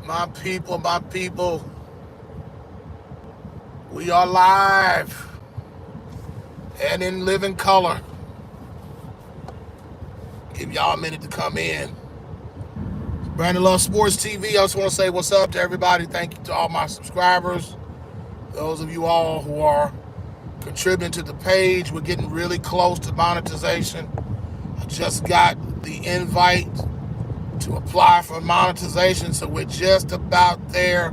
My people, we are live and in living color. Give y'all a minute to come in. Brandon Love Sports TV. I just want to say what's up to everybody. Thank you to all my subscribers. Those of you all who are contributing to the page. We're getting really close to monetization. I just got the invite to apply for monetization, so we're just about there.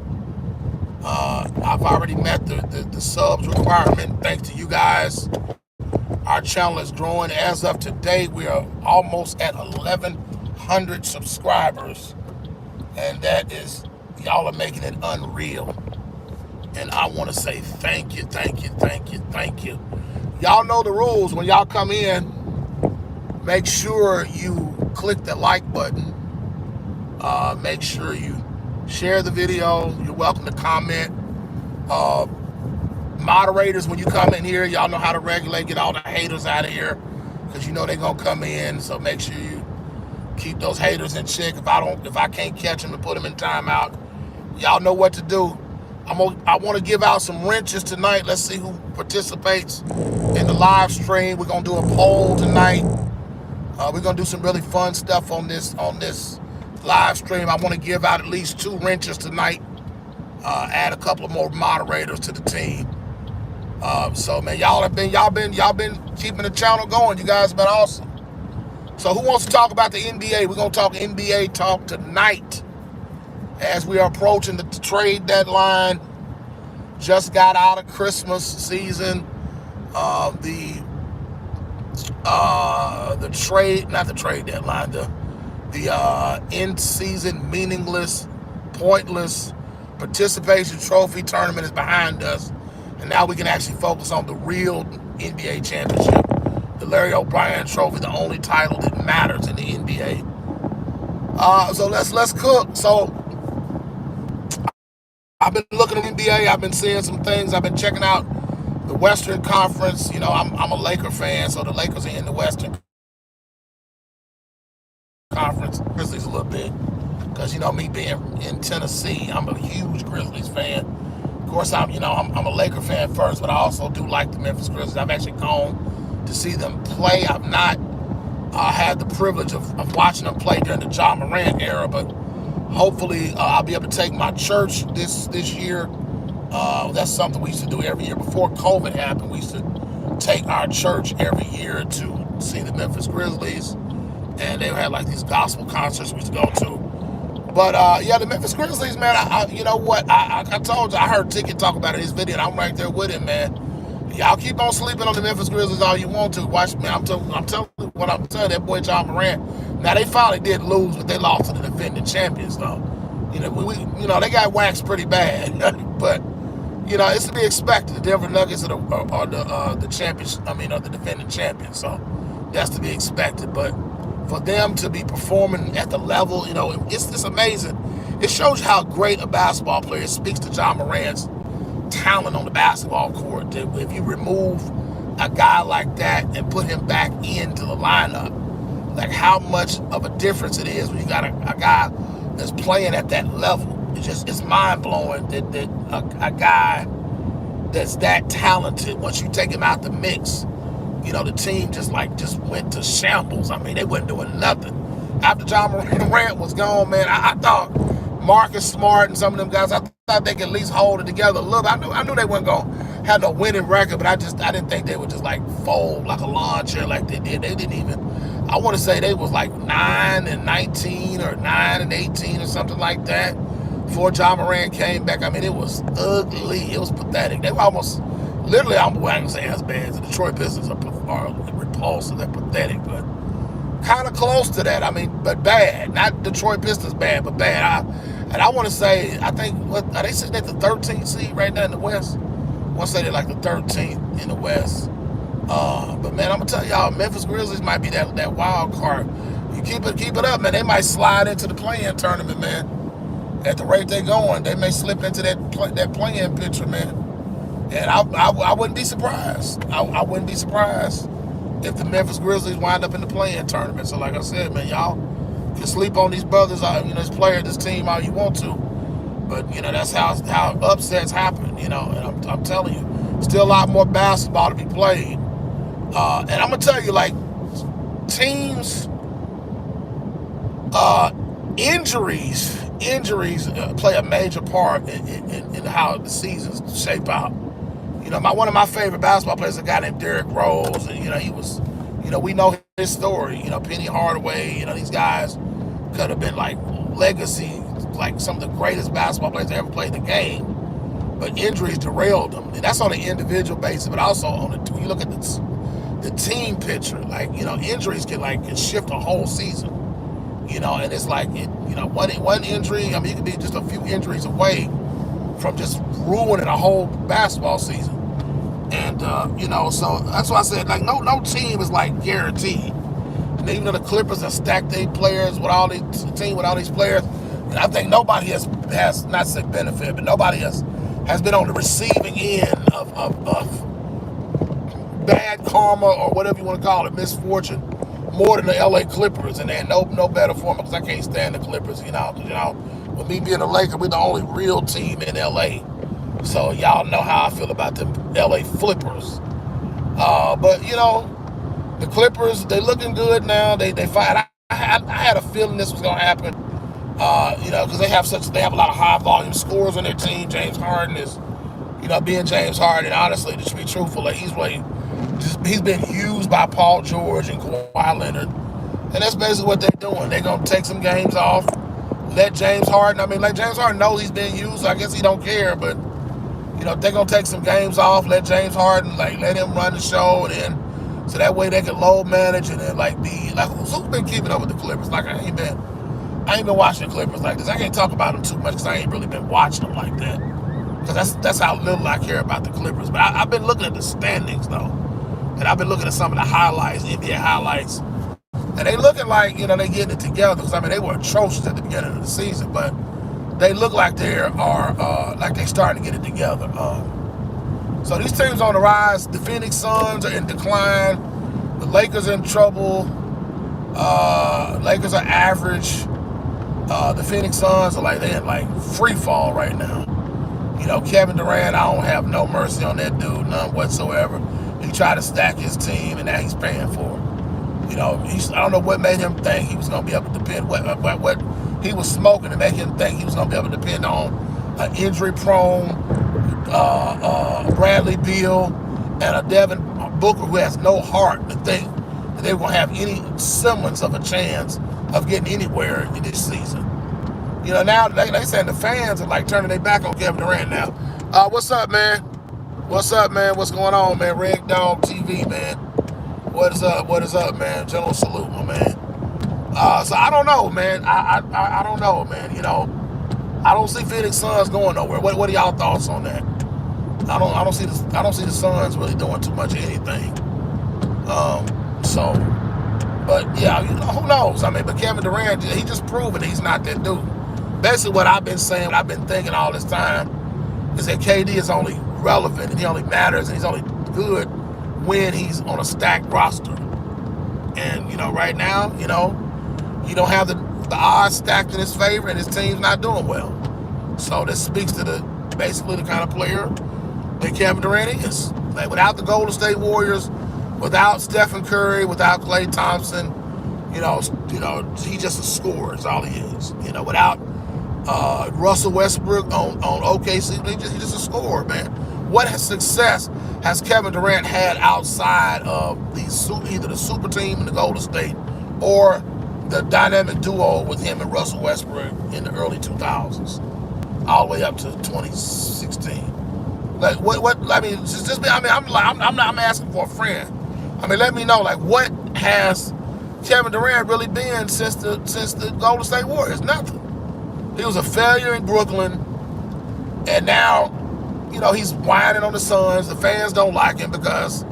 I've already met the subs requirement. Thanks to you guys. Our channel is growing. As of today, we are almost at 1,100 subscribers. And that is, y'all are making it unreal. And I want to say thank you, thank you, thank you, thank you. Y'all know the rules. When y'all come in, make sure you click the like button. Make sure you share the video. You're welcome to comment. Moderators, when you come in here, y'all know how to regulate, get all the haters out of here, because you know they're gonna come in. So make sure you keep those haters in check. If I can't catch them and put them in timeout, y'all know what to do. I want to give out some wrenches tonight. Let's see who participates in the live stream. We're gonna do a poll tonight. We're gonna do some really fun stuff on this live stream. I want to give out at least 2 wrenches tonight. Add a couple of more moderators to the team. So man, y'all been keeping the channel going. You guys have been awesome. So who wants to talk about the NBA? We're gonna talk NBA talk tonight as we are approaching the trade deadline. Just got out of Christmas season. The trade, not the trade deadline, the end season meaningless, pointless participation trophy tournament is behind us. And now we can actually focus on the real NBA championship, the Larry O'Brien Trophy, the only title that matters in the NBA. So let's cook. So I've been looking at the NBA. I've been seeing some things. I've been checking out the Western Conference. You know, I'm a Laker fan, so the Lakers are in the Western Conference. Grizzlies a little bit, because you know me being in Tennessee, I'm a huge Grizzlies fan. Of course, I'm a Laker fan first, but I also do like the Memphis Grizzlies. I've actually gone to see them play. I've not had the privilege of watching them play during the Ja Morant era, but hopefully I'll be able to take my church this year. That's something we used to do every year. Before COVID happened, we used to take our church every year to see the Memphis Grizzlies, and they had like these gospel concerts we used to go to. But yeah, the Memphis Grizzlies, man, you know what? I told you, I heard Ticket talk about it in his video, and I'm right there with him, man. Y'all keep on sleeping on the Memphis Grizzlies all you want to. Watch me. I'm telling that boy Ja Morant. Now they finally did lose, but they lost to the defending champions, though. You know, they got waxed pretty bad, but you know it's to be expected. The Denver Nuggets are the champions. Are the defending champions, so that's to be expected. But for them to be performing at the level, you know, it's amazing. It shows you how great a basketball player. It speaks to Ja Morant's talent on the basketball court. If you remove a guy like that and put him back into the lineup, like how much of a difference it is when you got a guy that's playing at that level. It's mind blowing that a guy that's that talented, once you take him out the mix, you know, the team just went to shambles. I mean, they wasn't doing nothing. After Ja Morant was gone, man, I thought Marcus Smart and some of them guys, I thought they could at least hold it together a little. I knew they weren't going to have no winning record, but I didn't think they would just like fold like a lawn chair like they did. They didn't even, I want to say they was like 9-19 or 9-18 or something like that before Ja Morant came back. I mean, it was ugly. It was pathetic. They were almost, literally, I'm not going to say as bad as the Detroit Pistons are repulsive. They're pathetic, but kind of close to that. I mean, but bad. Not Detroit Pistons bad, but bad. I want to say, I think, what are they sitting at the 13th seed right now in the West? I want to say they're like the 13th in the West. But man, I'm gonna tell y'all, Memphis Grizzlies might be that wild card. You keep it up, man. They might slide into the play-in tournament, man. At the rate they're going, they may slip into that play-in picture, man. And I wouldn't be surprised. I wouldn't be surprised if the Memphis Grizzlies wind up in the play-in tournament. So like I said, man, y'all can sleep on these brothers, this player, this team, all you want to. But that's how upsets happen. And I'm telling you, still a lot more basketball to be played. And I'm gonna tell you, like, teams, uh, injuries play a major part in how the seasons shape out. One of my favorite basketball players is a guy named Derrick Rose, and he was, we know his story. Penny Hardaway. These guys could have been like legacy, like some of the greatest basketball players that ever played the game. But injuries derailed them, and that's on an individual basis, but also when you look at the team picture. Like, injuries can shift a whole season. And it's like one injury. I mean, you could be just a few injuries away from just ruining a whole basketball season. And so that's why I said, like, no team is like guaranteed. And even though the Clippers have stacked their players with all these team with all these players, and I think nobody has not said benefit, but nobody has been on the receiving end of bad karma or whatever you want to call it, misfortune, more than the LA Clippers. And they had no better for them, because I can't stand the Clippers. With me being a Laker, we're the only real team in LA. So y'all know how I feel about the LA Flippers. But the Clippers, they looking good now. They fight. I had a feeling this was gonna happen. Because they have a lot of high volume scores on their team. James Harden is, being James Harden. Honestly, to be truthful, like, he's been used by Paul George and Kawhi Leonard, and that's basically what they're doing. They're gonna take some games off, let James Harden. I mean, like, James Harden knows he's being used, so I guess he don't care. But they're gonna take some games off, let James Harden, like, let him run the show, and then so that way they can load manage and then, like, be like, who's been keeping up with the Clippers? Like, I ain't been watching the Clippers like this. I can't talk about them too much because I ain't really been watching them like that. Because that's how little I care about the Clippers. But I've been looking at the standings, though. And I've been looking at some of the highlights, NBA highlights. And they looking like, they getting it together. Because, I mean, they were atrocious at the beginning of the season. But they look like they're starting to get it together. So these teams on the rise. The Phoenix Suns are in decline. The Lakers are in trouble. Lakers are average. The Phoenix Suns are they're in free fall right now. Kevin Durant, I don't have no mercy on that dude, none whatsoever. He tried to stack his team, and now he's paying for it. I don't know what made him think he was going to be able to depend, what he was smoking to make him think he was going to be able to depend on an injury-prone Bradley Beal and a Devin Booker who has no heart to think that they were going to have any semblance of a chance of getting anywhere in this season. Now they saying the fans are turning their back on Kevin Durant now. What's up, man? What's up, man? What's going on, man? Red Dog TV, man. What is up? What is up, man? General salute, my man. So I don't know, man. I don't know, man. I don't see Phoenix Suns going nowhere. What are y'all thoughts on that? I don't see the Suns really doing too much of anything. But yeah, who knows? I mean, but Kevin Durant, he just proven he's not that dude. Basically, what I've been saying, what I've been thinking all this time, is that KD is only relevant and he only matters and he's only good when he's on a stacked roster. And right now, you don't have the odds stacked in his favor, and his team's not doing well. So this speaks to basically the kind of player that Kevin Durant is. Like, without the Golden State Warriors, without Stephen Curry, without Klay Thompson, he just a scorer is all he is. Without Russell Westbrook on OKC, he's just a scorer, man. What success has Kevin Durant had outside of either the super team in the Golden State or the dynamic duo with him and Russell Westbrook in the early 2000s, all the way up to 2016? Like, what? I mean, I'm asking for a friend. I mean, let me know, what has Kevin Durant really been since the Golden State Warriors? Nothing. He was a failure in Brooklyn, and now, he's whining on the Suns. The fans don't like him because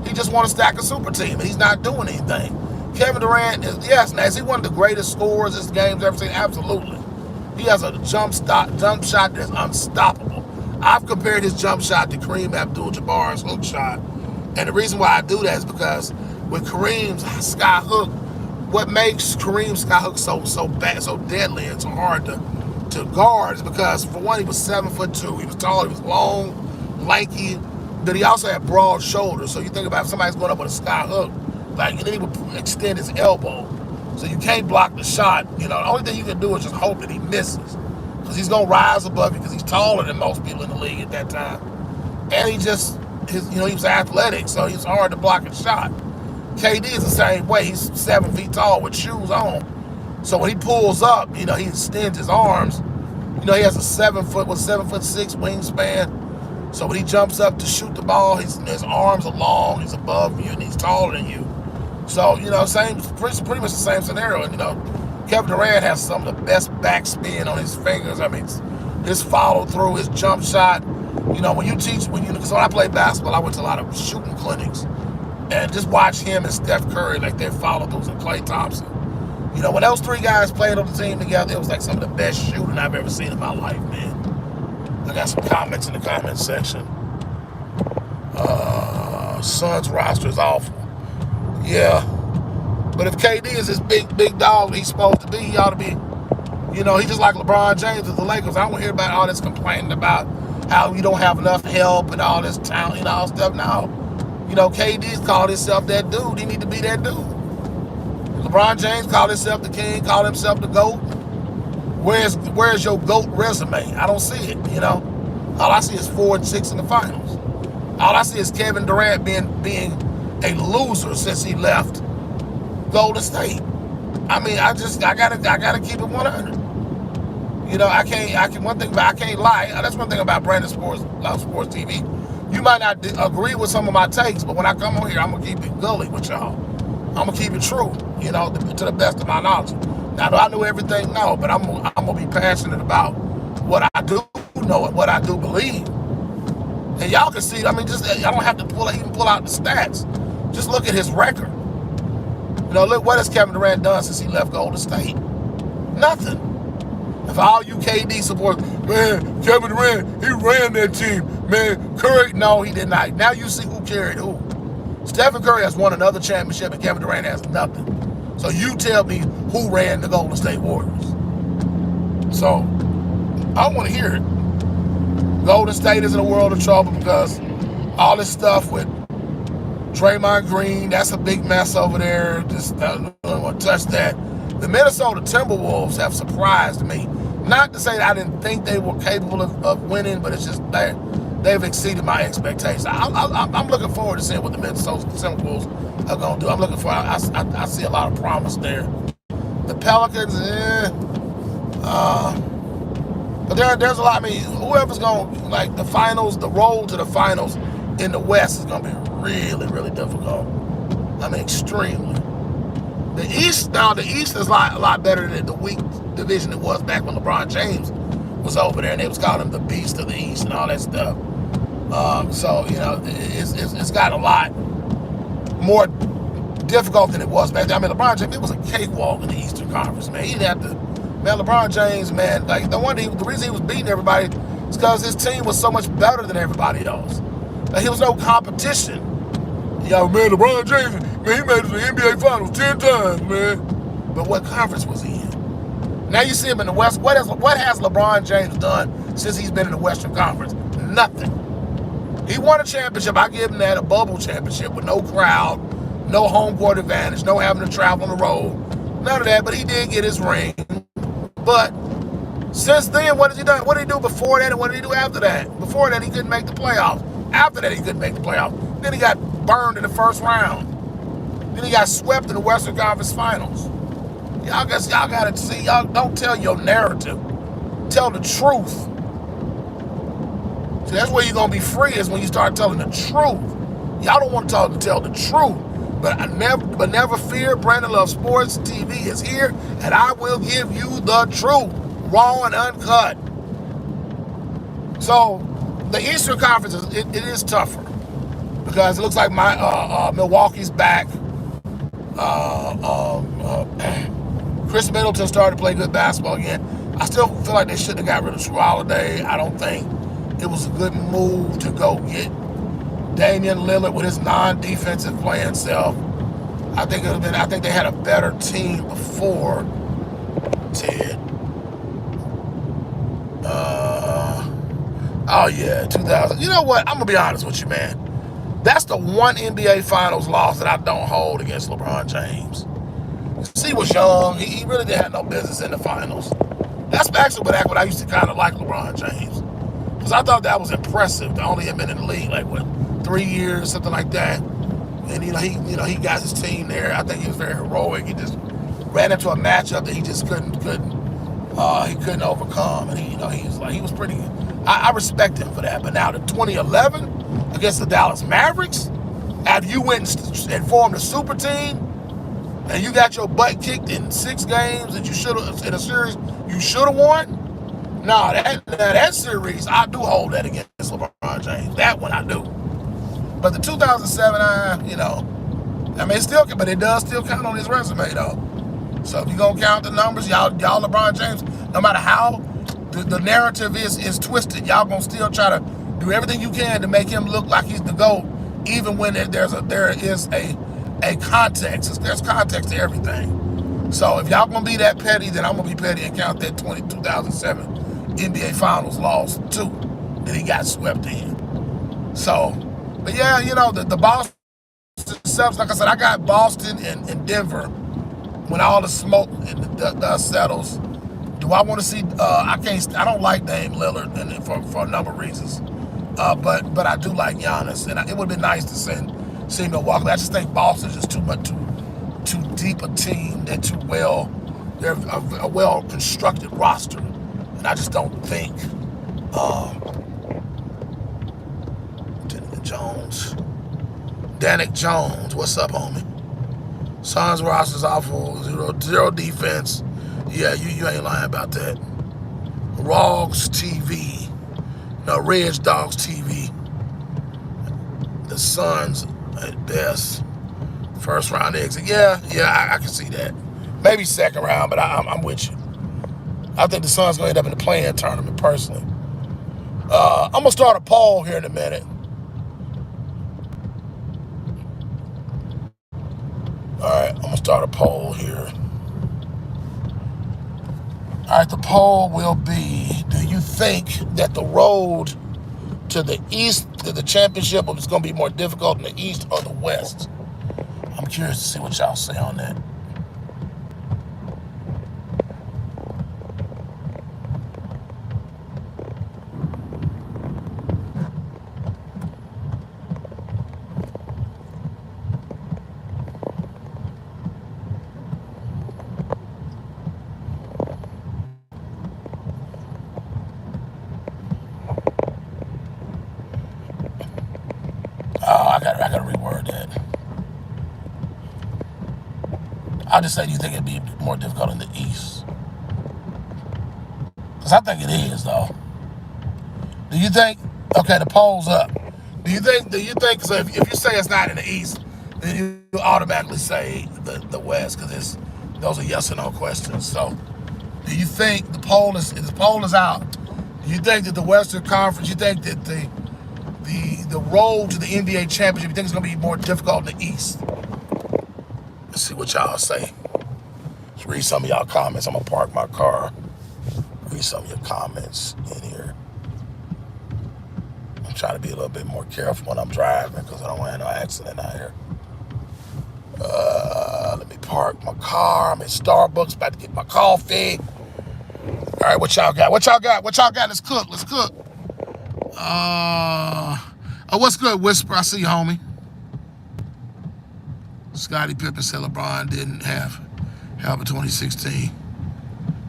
he just wants to stack a super team, and he's not doing anything. Kevin Durant is he one of the greatest scorers this game's ever seen? Absolutely. He has a jump shot that's unstoppable. I've compared his jump shot to Kareem Abdul-Jabbar's hook shot. And the reason why I do that is because with Kareem's sky hook, what makes Kareem's sky hook so bad, so deadly, and so hard to to guards because, for one, he was 7'2". He was tall, he was long, lanky, but he also had broad shoulders. So you think about if somebody's going up with a sky hook, like, and then he would extend his elbow. So you can't block the shot. You know, the only thing you can do is just hope that he misses, because he's going to rise above you because he's taller than most people in the league at that time. And he just, he was athletic, so he's hard to block a shot. KD is the same way. He's 7 feet tall with shoes on. So when he pulls up, he extends his arms. He has a 7'6" wingspan. So when he jumps up to shoot the ball, his arms are long, he's above you, and he's taller than you. So, pretty much the same scenario. And, Kevin Durant has some of the best backspin on his fingers. I mean, his follow through, his jump shot. Because when I played basketball, I went to a lot of shooting clinics. And just watch him and Steph Curry, like their follow throughs, and Klay Thompson. When those three guys played on the team together, it was like some of the best shooting I've ever seen in my life, man. I got some comments in the comment section. Suns roster is awful. Yeah. But if KD is this big dog he's supposed to be, he ought to be, he's just like LeBron James with the Lakers. I don't want to hear about all this complaining about how you don't have enough help and all this talent, all stuff. No. KD's called himself that dude. He need to be that dude. LeBron James called himself the king, called himself the GOAT. Where's your GOAT resume? I don't see it, All I see is 4-6 in the finals. All I see is Kevin Durant being a loser since he left Golden State. I mean, I gotta keep it 100. I can't lie. That's one thing about Brandon Sports TV. You might not agree with some of my takes, but when I come on here, I'm gonna keep it gully with y'all. I'm gonna keep it true, to the best of my knowledge. Now, do I know everything? No, but I'm gonna be passionate about what I do know and what I do believe. And y'all can see, I don't have to even pull out the stats. Just look at his record. Look, what has Kevin Durant done since he left Golden State? Nothing. If all you KD supporters, man, Kevin Durant, he ran that team. Man, Curry, no, he did not. Now you see who carried who. Stephen Curry has won another championship and Kevin Durant has nothing. So you tell me who ran the Golden State Warriors. So I want to hear it. Golden State is in a world of trouble because all this stuff with Draymond Green, that's a big mess over there. Just don't want to touch that. The Minnesota Timberwolves have surprised me. Not to say that I didn't think they were capable of winning, but it's just that they've exceeded my expectations. I'm looking forward to seeing what the Minnesota Timberwolves are going to do. I'm looking for, I see a lot of promise there. The Pelicans, but there's a lot. Whoever's going to, like, the finals, the road to the finals in the West is going to be really, really difficult. Extremely. The East is a lot better than the weak division it was back when LeBron James was over there, and they was calling him the Beast of the East and all that stuff. It's got a lot more difficult than it was back then. LeBron James, it was a cakewalk in the Eastern Conference, man. He'd have to, LeBron James, man, like the reason he was beating everybody is because his team was so much better than everybody else. Like, there was no competition. LeBron James, man, he made it to the NBA Finals 10 times, man. But what conference was he in? Now you see him in the West. What has LeBron James done since he's been in the Western Conference? Nothing. He won a championship. I give him that, a bubble championship with no crowd, no home court advantage, no having to travel on the road, none of that. But he did get his ring. But since then, what has he done? What did he do before that and what did he do after that? Before that, he couldn't make the playoffs. After that, he couldn't make the playoffs. Then he got burned in the first round. Then he got swept in the Western Conference Finals. Y'all gotta see, y'all don't tell your narrative. Tell the truth. See, that's where you're gonna be free, is when you start telling the truth. Y'all don't want to tell the truth. But never fear, Brandon Love Sports TV is here, and I will give you the truth, raw and uncut. So the Eastern Conference it is tougher because it looks like Milwaukee's back. Chris Middleton started to play good basketball again. I still feel like they shouldn't have got rid of Jrue Holiday. I don't think it was a good move to go get Damian Lillard with his non-defensive playing self. I think they had a better team before, Ted. Oh yeah, 2000. You know what? I'm gonna be honest with you, man. That's the one NBA Finals loss that I don't hold against LeBron James. He was young. He really didn't have no business in the finals. That's actually what I used to kind of like LeBron James. Because I thought that was impressive to only have been in the league like what 3 years, something like that. And he got his team there. I think he was very heroic. He just ran into a matchup that he just couldn't overcome. And he was pretty. I respect him for that. But now the 2011 against the Dallas Mavericks, after you went and formed a super team, and you got your butt kicked in 6 games that you should have in a series you should have won. No, that series I do hold that against LeBron James. That one I do. But the 2007, I mean, but it does still count on his resume though. So if you gonna count the numbers, y'all LeBron James, no matter how the narrative is twisted, y'all gonna still try to do everything you can to make him look like he's the GOAT, even when there is a context. There's context to everything. So if y'all gonna be that petty, then I'm gonna be petty and count that 2007 NBA Finals loss too, that he got swept in. So, but yeah, the Boston Celtics, like I said, I got Boston and Denver when all the smoke and the dust settles. Do I want to see? I don't like Dame Lillard, and for a number of reasons. But I do like Giannis, and it would have been nice to see Milwaukee. I just think Boston's just too deep a team. They're too well. They're a well constructed roster, and I just don't think. Danik Jones, what's up, homie? Suns roster's awful. Zero defense. Yeah, you ain't lying about that. Rogs TV. No, Reg Dogs TV. The Suns at best. First round exit. Yeah, I can see that. Maybe second round, but I'm with you. I think the Suns gonna end up in the play-in tournament personally. I'm gonna start a poll here in a minute. All right, I'm gonna start a poll here. All right, the poll will be: do you think that the road to the East, to the championship, is going to be more difficult in the East or the West? I'm curious to see what y'all say on that. I gotta reword that. I'll just say, do you think it'd be more difficult in the East? Because I think it is, though. Do you think? Okay, the poll's up. Do you think? So if you say it's not in the East, then you automatically say the West, because those are yes or no questions. So, do you think the poll is out? Do you think that the Western Conference? You think that the road to the NBA championship, you think it's going to be more difficult in the East? Let's see what y'all say. Let's read some of y'all comments. I'm going to park my car. Read some of your comments in here. I'm trying to be a little bit more careful when I'm driving because I don't want to have no accident out here. Let me park my car. I'm at Starbucks, about to get my coffee. All right, what y'all got? What y'all got? Let's cook. Oh, what's good, Whisper? I see you, homie. Scottie Pippen said LeBron didn't have help in 2016.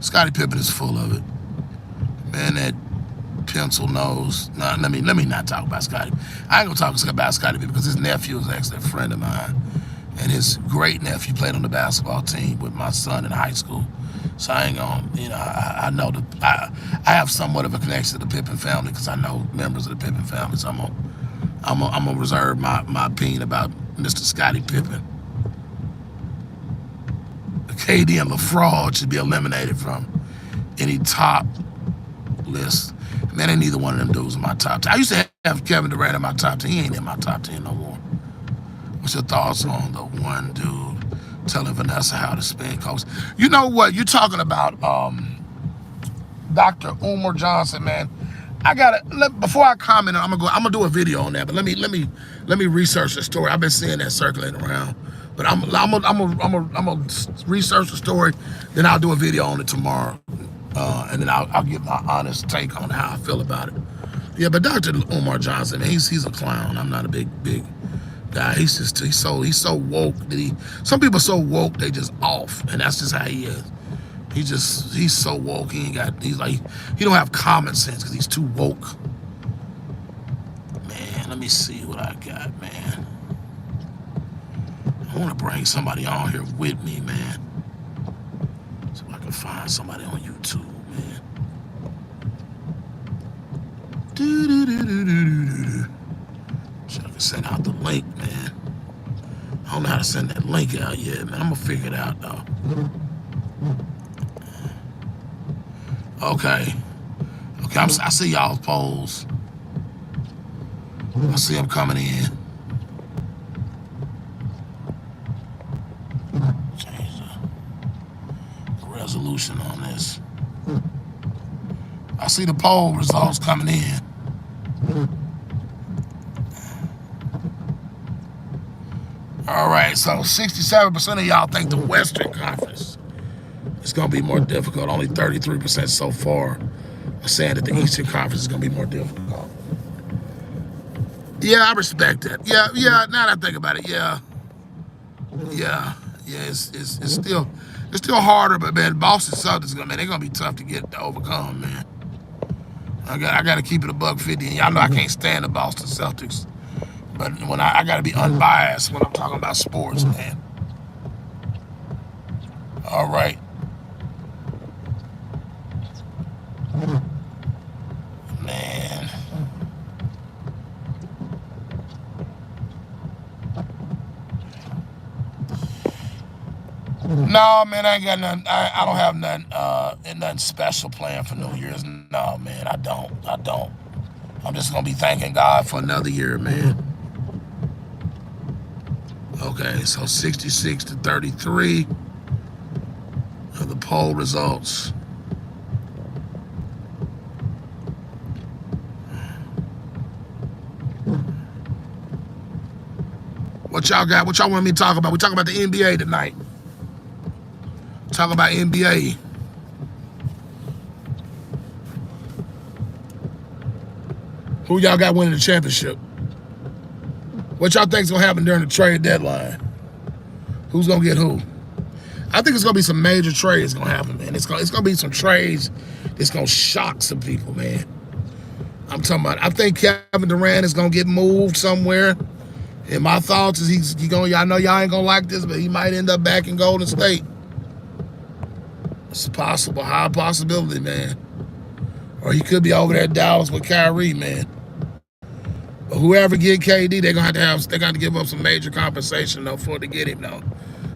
Scottie Pippen is full of it. Man, that pencil nose. No, let me not talk about Scottie. I ain't gonna talk about Scottie Pippen because his nephew is actually a friend of mine. And his great nephew played on the basketball team with my son in high school. So I ain't gonna, I know I have somewhat of a connection to the Pippen family because I know members of the Pippen family. So I'm gonna reserve my opinion about Mr. Scottie Pippen. KD and LaFraud should be eliminated from any top list. Man, ain't neither one of them dudes in my top 10. I used to have Kevin Durant in my top 10. He ain't in my top 10 no more. What's your thoughts on the one dude telling Vanessa how to spin coach? You know what? You're talking about Dr. Umar Johnson, man. I gotta before I comment. I'm gonna do a video on that. But let me research the story. I've been seeing that circulating around. But I'm gonna research the story. Then I'll do a video on it tomorrow, and then I'll give my honest take on how I feel about it. Yeah, but Dr. Umar Johnson, man, he's a clown. I'm not a big guy. He's so woke that some people are so woke they just off, and that's just how he is. He's so woke. He don't have common sense because he's too woke. Man, let me see what I got, man. I want to bring somebody on here with me, man. So I can find somebody on YouTube, man. So I can send out the link, man. I don't know how to send that link out yet, man. I'm gonna figure it out though. Okay. I see y'all's polls. I see them coming in. Change the resolution on this. I see the poll results coming in. All right, so 67% of y'all think the Western Conference is going to be more difficult. Only 33% so far are saying that the Eastern Conference is going to be more difficult. Yeah, I respect that. Yeah. Now that I think about it, yeah. It's still harder, but man, Boston Celtics, man, they're going to be tough to overcome, man. I got to keep it $150, and y'all know I can't stand the Boston Celtics. But when I got to be unbiased when I'm talking about sports, man. All right. Man. No, man, I ain't got nothing. I don't have nothing special planned for New Year's. No, man, I don't. I'm just going to be thanking God for another year, man. Okay, so 66 to 33 are the poll results. What y'all got? What y'all want me to talk about? We talking about the NBA tonight. Talk about NBA. Who y'all got winning the championship? What y'all think's gonna happen during the trade deadline? Who's gonna get who? I think it's gonna be some major trades gonna happen, man. It's gonna be some trades that's gonna shock some people, man. I'm talking about. I think Kevin Durant is gonna get moved somewhere. And my thoughts is he's going. I know y'all ain't gonna like this, but he might end up back in Golden State. It's possible, high possibility, man. Or he could be over there at Dallas with Kyrie, man. But whoever get KD, they're gonna have to give up some major compensation though for to get him though.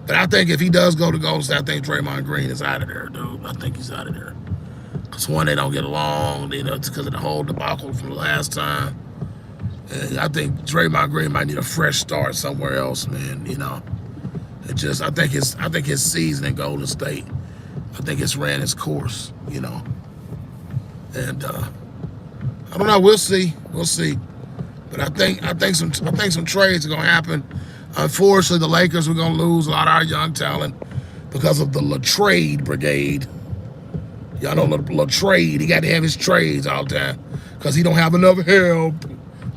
But I think if he does go to Golden State, I think Draymond Green is out of there, dude. I think he's out of there. Cause one, they don't get along, it's because of the whole debacle from the last time. And I think Draymond Green might need a fresh start somewhere else, man. I think his season in Golden State, I think it's ran its course, And I don't know. We'll see. But I think some trades are gonna happen. Unfortunately, the Lakers were gonna lose a lot of our young talent because of the Latrade Brigade. Y'all know Latrade. He got to have his trades all the time because he don't have enough help.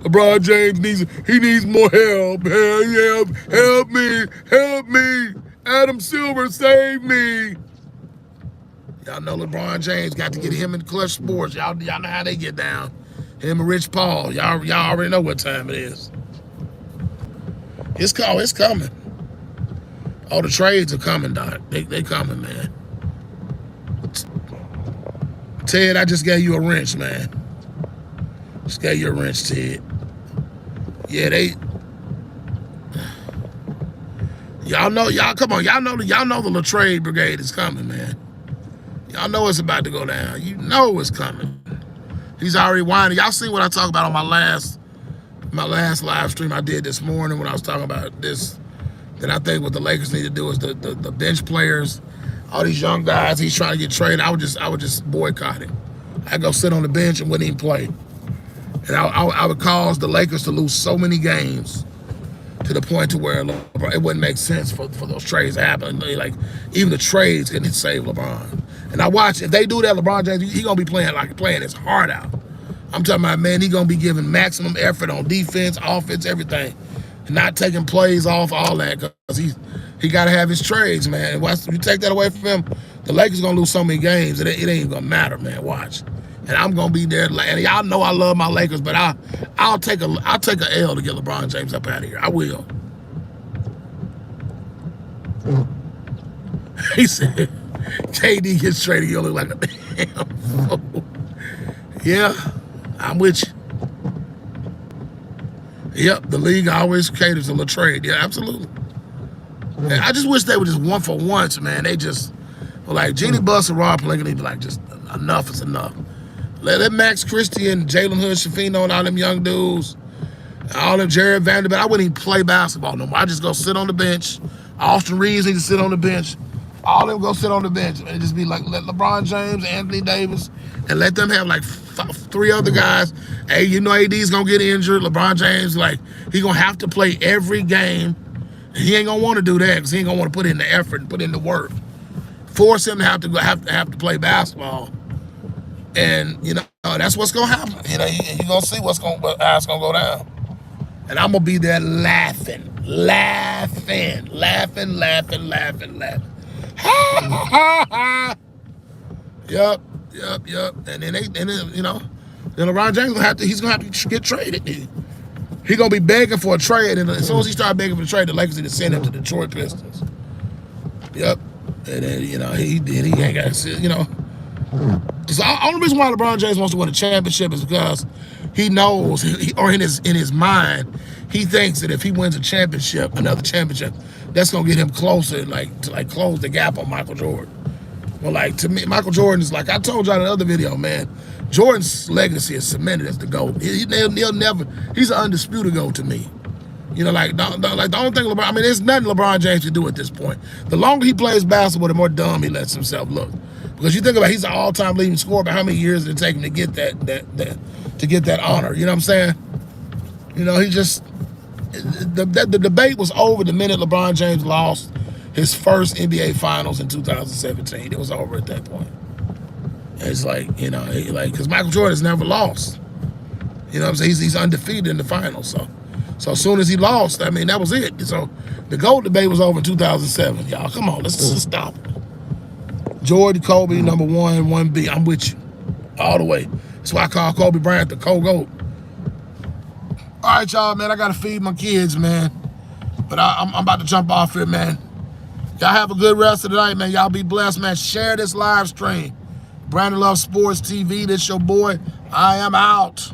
LeBron James needs more help. Help me. Adam Silver, save me. Y'all know LeBron James got to get him in Clutch Sports. Y'all know how they get down. Him and Rich Paul. Y'all already know what time it is. It's coming. Oh, the trades are coming, Doc. They coming, man. Ted, I just gave you a wrench, man. Just gave you a wrench, Ted. Yeah, y'all know the Latrade Brigade is coming, man. Y'all know it's about to go down. You know it's coming. He's already whining. Y'all see what I talk about on my last live stream I did this morning when I was talking about this. Then I think what the Lakers need to do is the bench players, all these young guys he's trying to get traded. I would just boycott him. I go sit on the bench and wouldn't even play. And I would cause the Lakers to lose so many games to the point to where it wouldn't make sense for those trades to happen. Like, even the trades couldn't save LeBron. And I watch, if they do that, LeBron James, he gonna be playing his heart out. I'm talking about, man, he gonna be giving maximum effort on defense, offense, everything. And not taking plays off, all that, because he gotta have his trades, man. Once you take that away from him, the Lakers gonna lose so many games, it ain't even gonna matter, man. Watch. And I'm gonna be there. And y'all know I love my Lakers, but I'll take a L to get LeBron James up out of here. I will. He said, KD gets traded, you look like a damn fool. Yeah, I'm with you. Yep, the league always caters a little trade. Yeah, absolutely. And I just wish they were just one for once, man. They just were like Jeannie Buss and Rob Pelinka, they'd be like, just enough is enough. Let Max Christie and Jalen Hood Schifino and all them young dudes, all them Jared Vanderbilt, I wouldn't even play basketball no more. I just go sit on the bench. Austin Reeves need to sit on the bench. All of them go sit on the bench and just be like, let LeBron James, Anthony Davis, and let them have like 3 other guys. Hey, you know AD's gonna get injured. LeBron James, like, he gonna have to play every game. He ain't gonna want to do that because he ain't gonna want to put in the effort and put in the work. Force him to have to play basketball, and you know that's what's gonna happen. You know, you gonna see how it's gonna go down, and I'm gonna be there laughing. Yup. And then you know, then LeBron James he's gonna have to get traded. He gonna be begging for a trade, and as soon as he started begging for a trade, the Lakers need to send him to the Detroit Pistons. Yep. And then, you know, he ain't got, you know. Because the only reason why LeBron James wants to win a championship is because he knows, or in his mind, he thinks that if he wins another championship, that's gonna get him closer, to close the gap on Michael Jordan. Well, like, to me, Michael Jordan is like, I told y'all in the other video, man, Jordan's legacy is cemented as the GOAT. He'll never, he's an undisputed GOAT to me. You know, like the only thing LeBron, I mean, there's nothing LeBron James can do at this point. The longer he plays basketball, the more dumb he lets himself look. Because you think about, he's an all-time leading scorer, but how many years did it take him to get that honor? You know what I'm saying? You know, he just, the debate was over the minute LeBron James lost his first NBA Finals in 2017. It was over at that point. And it's like, you know, because Michael Jordan has never lost. You know what I'm saying? He's undefeated in the finals, So as soon as he lost, I mean, that was it. So the GOAT debate was over in 2007. Y'all, come on, let's just stop it. Jordan, Kobe, number 1, 1B. I'm with you all the way. That's why I call Kobe Bryant the co-GOAT. All right, y'all, man, I got to feed my kids, man. But I'm about to jump off here, man. Y'all have a good rest of the night, man. Y'all be blessed, man. Share this live stream. Brandon Love Sports TV, this your boy. I am out.